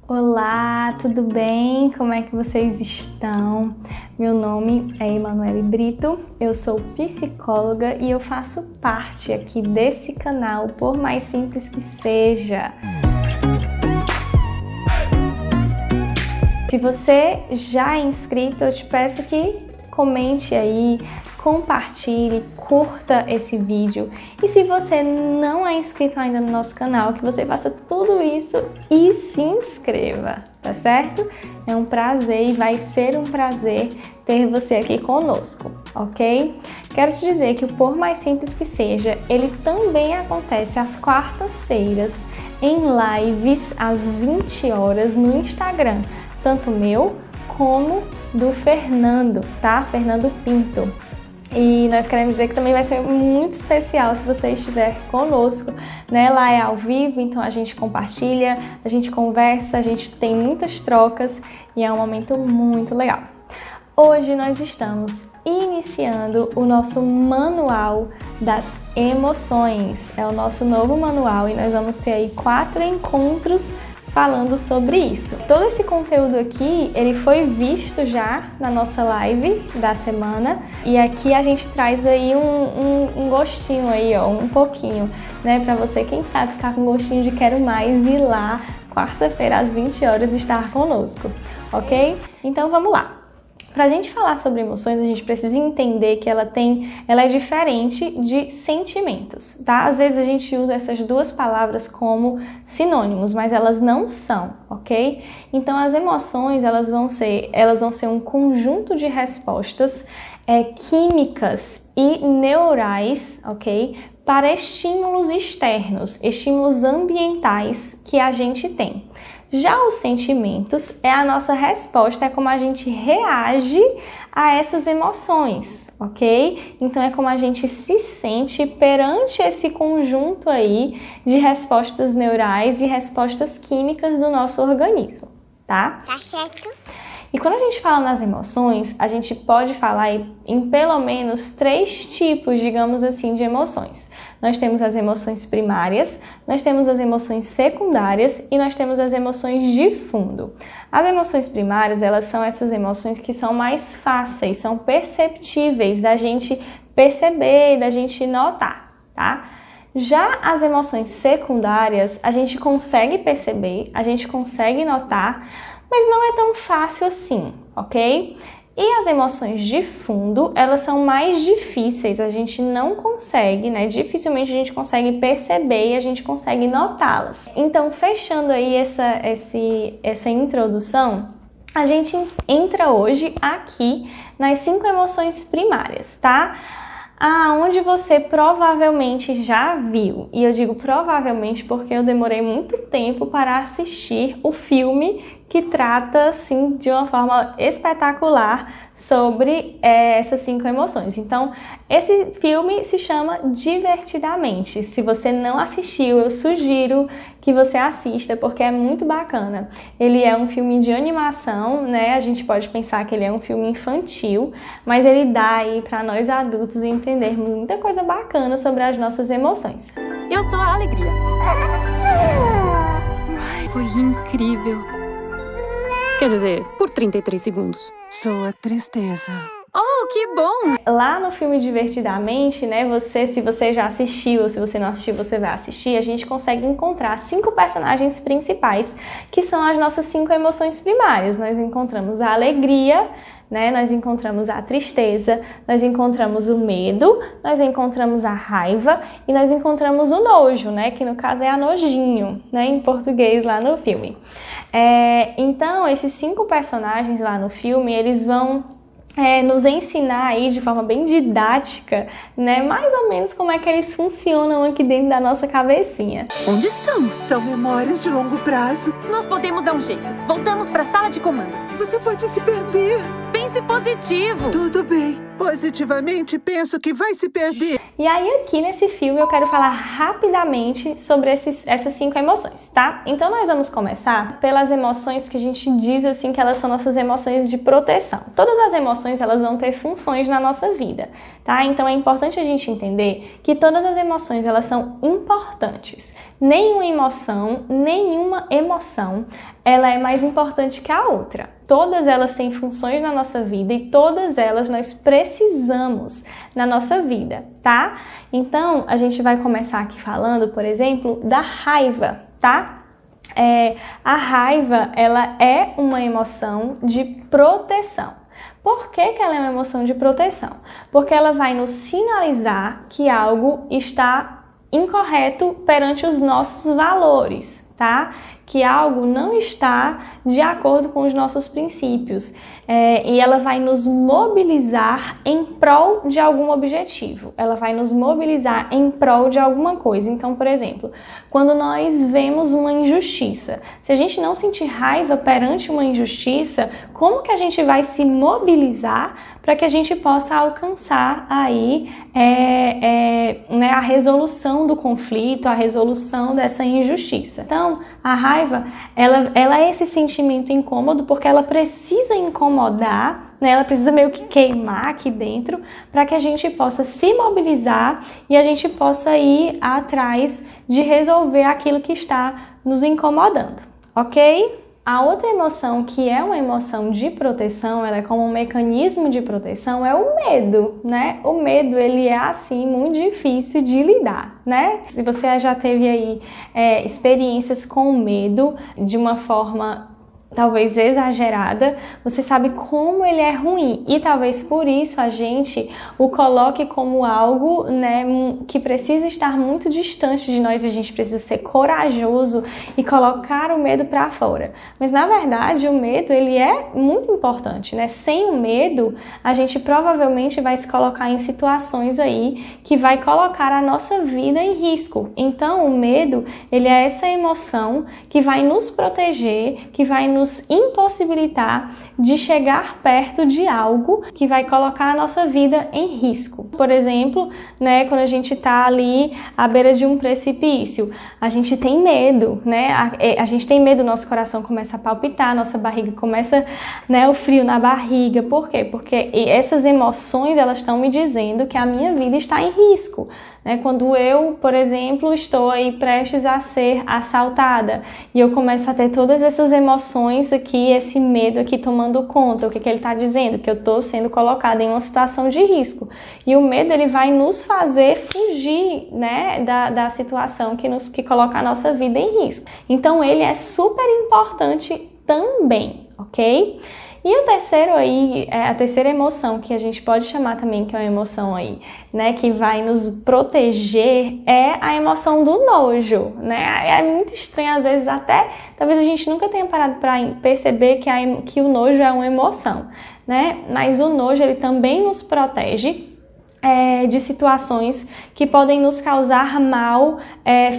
Olá, tudo bem? Como é que vocês estão? Meu nome é Emanuele Brito, eu sou psicóloga e eu faço parte aqui desse canal, por mais simples que seja. Se você já é inscrito, eu te peço que comente aí, compartilhe, curta esse vídeo. E se você não é inscrito ainda no nosso canal, que você faça tudo isso e se inscreva, tá certo? É um prazer e vai ser um prazer ter você aqui conosco, ok? Quero te dizer que o Por Mais Simples Que Seja, ele também acontece às quartas-feiras em lives às 20 horas no Instagram, tanto meu como do Fernando, tá? Fernando Pinto. E nós queremos dizer que também vai ser muito especial se você estiver conosco, né? Lá é ao vivo, então a gente compartilha, a gente conversa, a gente tem muitas trocas e é um momento muito legal. Hoje nós estamos iniciando o nosso manual das emoções. É o nosso novo manual e nós vamos ter aí 4 encontros falando sobre isso. Todo esse conteúdo aqui, ele foi visto já na nossa live da semana e aqui a gente traz aí um gostinho aí, ó, um pouquinho, né, para você, quem sabe, ficar com gostinho de quero mais e ir lá quarta-feira às 20 horas estar conosco, ok? Então vamos lá. Para a gente falar sobre emoções, a gente precisa entender que ela é diferente de sentimentos, tá? Às vezes a gente usa essas duas palavras como sinônimos, mas elas não são, ok? Então as emoções, elas vão ser um conjunto de respostas químicas e neurais, ok? Para estímulos externos, estímulos ambientais que a gente tem. Já os sentimentos é a nossa resposta, é como a gente reage a essas emoções, ok? Então é como a gente se sente perante esse conjunto aí de respostas neurais e respostas químicas do nosso organismo, tá? Tá certo. E quando a gente fala nas emoções, a gente pode falar em pelo menos 3 tipos, digamos assim, de emoções. Nós temos as emoções primárias, nós temos as emoções secundárias e nós temos as emoções de fundo. As emoções primárias, elas são essas emoções que são mais fáceis, são perceptíveis da gente perceber e da gente notar, tá? Já as emoções secundárias, a gente consegue perceber, a gente consegue notar, mas não é tão fácil assim, ok? E as emoções de fundo, elas são mais difíceis, a gente não consegue, né? Dificilmente a gente consegue perceber e a gente consegue notá-las. Então, fechando aí essa introdução, a gente entra hoje aqui nas 5 emoções primárias, tá? Onde você provavelmente já viu, e eu digo provavelmente porque eu demorei muito tempo para assistir o filme que trata, assim, de uma forma espetacular sobre essas 5 emoções. Então, esse filme se chama Divertidamente. Se você não assistiu, eu sugiro que você assista, porque é muito bacana. Ele é um filme de animação, né? A gente pode pensar que ele é um filme infantil, mas ele dá aí para nós adultos entendermos muita coisa bacana sobre as nossas emoções. Eu sou a alegria. Ai, foi incrível. Quer dizer, por 33 segundos. Sou a tristeza. Oh, que bom! Lá no filme Divertidamente, né, se você já assistiu ou se você não assistiu, você vai assistir, a gente consegue encontrar 5 personagens principais, que são as nossas 5 emoções primárias. Nós encontramos a alegria, né, nós encontramos a tristeza, nós encontramos o medo, nós encontramos a raiva e nós encontramos o nojo, né, que no caso é a nojinho, né, em português lá no filme. Então, esses 5 personagens lá no filme, eles vão nos ensinar aí de forma bem didática, né, mais ou menos como é que eles funcionam aqui dentro da nossa cabecinha. Onde estamos? São memórias de longo prazo. Nós podemos dar um jeito. Voltamos para a sala de comando. Você pode se perder. Pense positivo. Tudo bem. Positivamente penso que vai se perder. E aí aqui nesse filme eu quero falar rapidamente sobre essas 5 emoções, tá? Então nós vamos começar pelas emoções que a gente diz assim que elas são nossas emoções de proteção. Todas as emoções elas vão ter funções na nossa vida, tá? Então é importante a gente entender que todas as emoções elas são importantes. Nenhuma emoção ela é mais importante que a outra. Todas elas têm funções na nossa vida e todas elas nós precisamos na nossa vida, tá? Então, a gente vai começar aqui falando, por exemplo, da raiva, tá? A raiva, ela é uma emoção de proteção. Por que ela é uma emoção de proteção? Porque ela vai nos sinalizar que algo está incorreto perante os nossos valores, tá? Que algo não está de acordo com os nossos princípios e ela vai nos mobilizar em prol de algum objetivo, ela vai nos mobilizar em prol de alguma coisa. Então, por exemplo, quando nós vemos uma injustiça, se a gente não sentir raiva perante uma injustiça, como que a gente vai se mobilizar para que a gente possa alcançar aí né, a resolução do conflito, a resolução dessa injustiça? Então, a raiva, ela é esse sentimento incômodo porque ela precisa incomodar, né? Ela precisa meio que queimar aqui dentro para que a gente possa se mobilizar e a gente possa ir atrás de resolver aquilo que está nos incomodando, ok? A outra emoção, que é uma emoção de proteção, ela é como um mecanismo de proteção, é o medo, né? O medo, ele é, assim, muito difícil de lidar, né? Se você já teve aí experiências com o medo de uma forma talvez exagerada, você sabe como ele é ruim e talvez por isso a gente o coloque como algo, né, que precisa estar muito distante de nós. A gente precisa ser corajoso e colocar o medo para fora. Mas na verdade o medo ele é muito importante, né? Sem o medo a gente provavelmente vai se colocar em situações aí que vai colocar a nossa vida em risco. Então o medo ele é essa emoção que vai nos proteger, que vai nos impossibilitar de chegar perto de algo que vai colocar a nossa vida em risco. Por exemplo, né, quando a gente está ali à beira de um precipício, a gente tem medo, né? A gente tem medo, nosso coração começa a palpitar, nossa barriga começa, né, o frio na barriga. Por quê? Porque essas emoções, elas estão me dizendo que a minha vida está em risco. Quando eu, por exemplo, estou aí prestes a ser assaltada e eu começo a ter todas essas emoções aqui, esse medo aqui tomando conta, o que ele está dizendo? Que eu estou sendo colocada em uma situação de risco. E o medo ele vai nos fazer fugir, né, da situação que coloca a nossa vida em risco. Então ele é super importante também, ok? E o terceiro aí, a terceira emoção que a gente pode chamar também que é uma emoção aí, né, que vai nos proteger é a emoção do nojo, né? É muito estranho, às vezes até, talvez a gente nunca tenha parado para perceber que o nojo é uma emoção, né? Mas o nojo ele também nos protege de situações que podem nos causar mal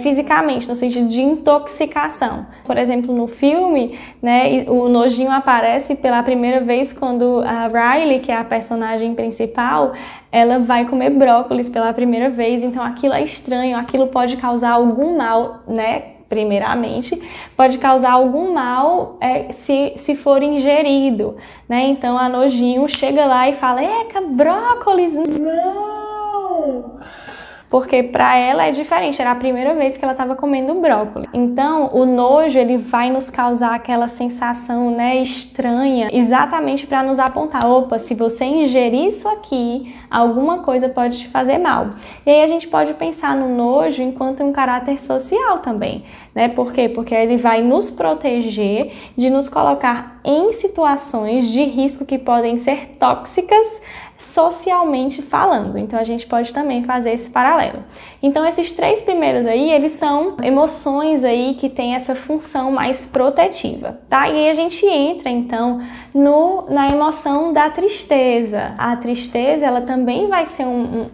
fisicamente, no sentido de intoxicação. Por exemplo, no filme, né, o nojinho aparece pela primeira vez quando a Riley, que é a personagem principal, ela vai comer brócolis pela primeira vez, então aquilo é estranho, aquilo pode causar algum mal, né? Primeiramente, pode causar algum mal se for ingerido, né? Então a nojinho chega lá e fala: "Eca, brócolis, não!" Porque para ela é diferente, era a primeira vez que ela estava comendo brócolis. Então, o nojo ele vai nos causar aquela sensação, né, estranha, exatamente para nos apontar: opa, se você ingerir isso aqui, alguma coisa pode te fazer mal. E aí a gente pode pensar no nojo enquanto um caráter social também, né? Por quê? Porque ele vai nos proteger de nos colocar em situações de risco que podem ser tóxicas socialmente falando. Então a gente pode também fazer esse paralelo. Então esses três primeiros aí, eles são emoções aí que têm essa função mais protetiva, tá? E aí a gente entra então na emoção da tristeza. A tristeza, ela também vai ser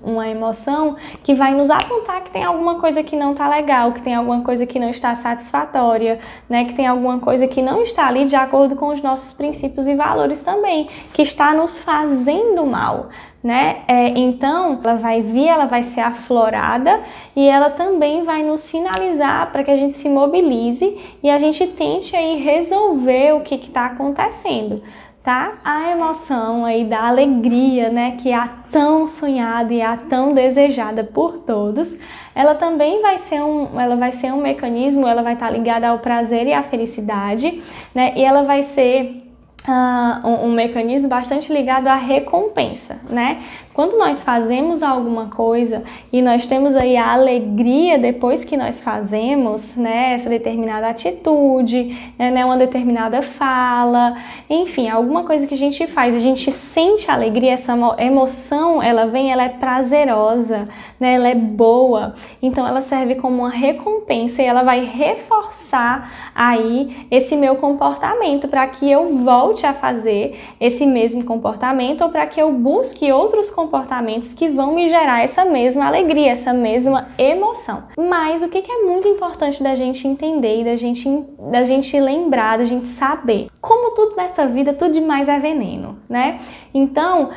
uma emoção que vai nos apontar que tem alguma coisa que não tá legal, que tem alguma coisa que não está satisfatória, né? Que tem alguma coisa que não está ali de acordo com os nossos princípios e valores também, que está nos fazendo mal. mal, né? Então, ela vai vir, ela vai ser aflorada e ela também vai nos sinalizar para que a gente se mobilize e a gente tente aí resolver o que está acontecendo, tá? A emoção aí da alegria, né, que é a tão sonhada e a tão desejada por todos, ela também vai ser um mecanismo, ela vai estar ligada ao prazer e à felicidade, né? E ela vai ser um mecanismo bastante ligado à recompensa, né? Quando nós fazemos alguma coisa e nós temos aí a alegria depois que nós fazemos, né, essa determinada atitude, né, uma determinada fala, enfim, alguma coisa que a gente faz, a gente sente a alegria, essa emoção, ela vem, ela é prazerosa, né, ela é boa, então ela serve como uma recompensa e ela vai reforçar aí esse meu comportamento para que eu volte a fazer esse mesmo comportamento ou para que eu busque outros comportamentos que vão me gerar essa mesma alegria, essa mesma emoção. Mas o que é muito importante da gente entender e da gente lembrar, da gente saber? Como tudo nessa vida, tudo demais é veneno, né? Então,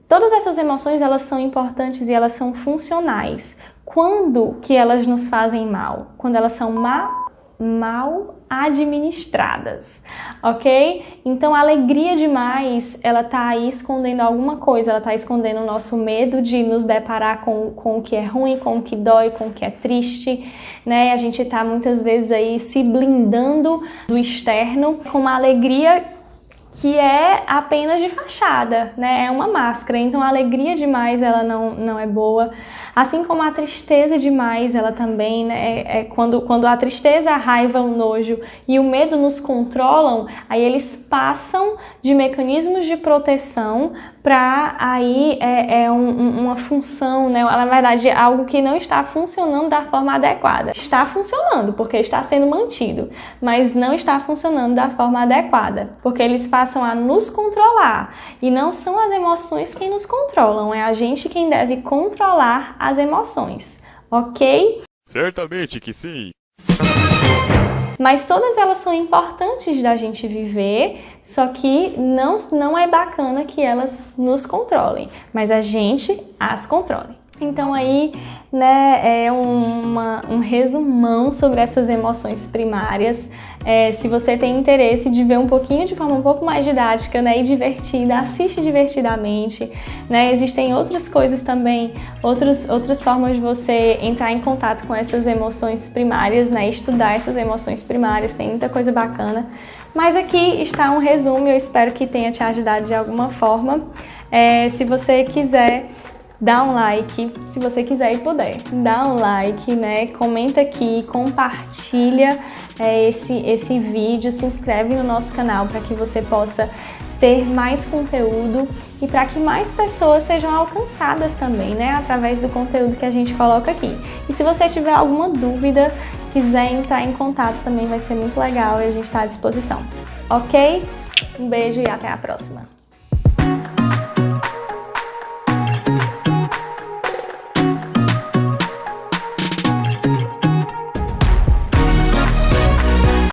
todas essas emoções, elas são importantes e elas são funcionais. Quando que elas nos fazem mal? Quando elas são mal administradas, ok? Então a alegria demais, ela tá aí escondendo alguma coisa, ela tá escondendo o nosso medo de nos deparar com o que é ruim, com o que dói, com o que é triste, né? A gente tá muitas vezes aí se blindando do externo com uma alegria que é apenas de fachada, né? É uma máscara. Então a alegria demais, ela não é boa. Assim como a tristeza demais, ela também, né? Quando a tristeza, a raiva, o nojo e o medo nos controlam, aí eles passam de mecanismos de proteção para aí uma função, né? Na verdade, algo que não está funcionando da forma adequada. Está funcionando, porque está sendo mantido, mas não está funcionando da forma adequada, porque eles passam a nos controlar, e não são as emoções quem nos controlam, é a gente quem deve controlar as emoções, ok? Certamente que sim. Mas todas elas são importantes da gente viver, só que não é bacana que elas nos controlem, mas a gente as controle. Então aí, né, é um resumão sobre essas emoções primárias. Se você tem interesse de ver um pouquinho de forma um pouco mais didática, né, e divertida, assiste divertidamente, né? Existem outras coisas também, outras formas de você entrar em contato com essas emoções primárias, né, estudar essas emoções primárias, tem muita coisa bacana. Mas aqui está um resumo, eu espero que tenha te ajudado de alguma forma. Se você quiser, dá um like, se você quiser e puder, dá um like, né? Comenta aqui, compartilha esse vídeo, se inscreve no nosso canal para que você possa ter mais conteúdo e para que mais pessoas sejam alcançadas também, né? Através do conteúdo que a gente coloca aqui. E se você tiver alguma dúvida, quiser entrar em contato também vai ser muito legal e a gente está à disposição, ok? Um beijo e até a próxima!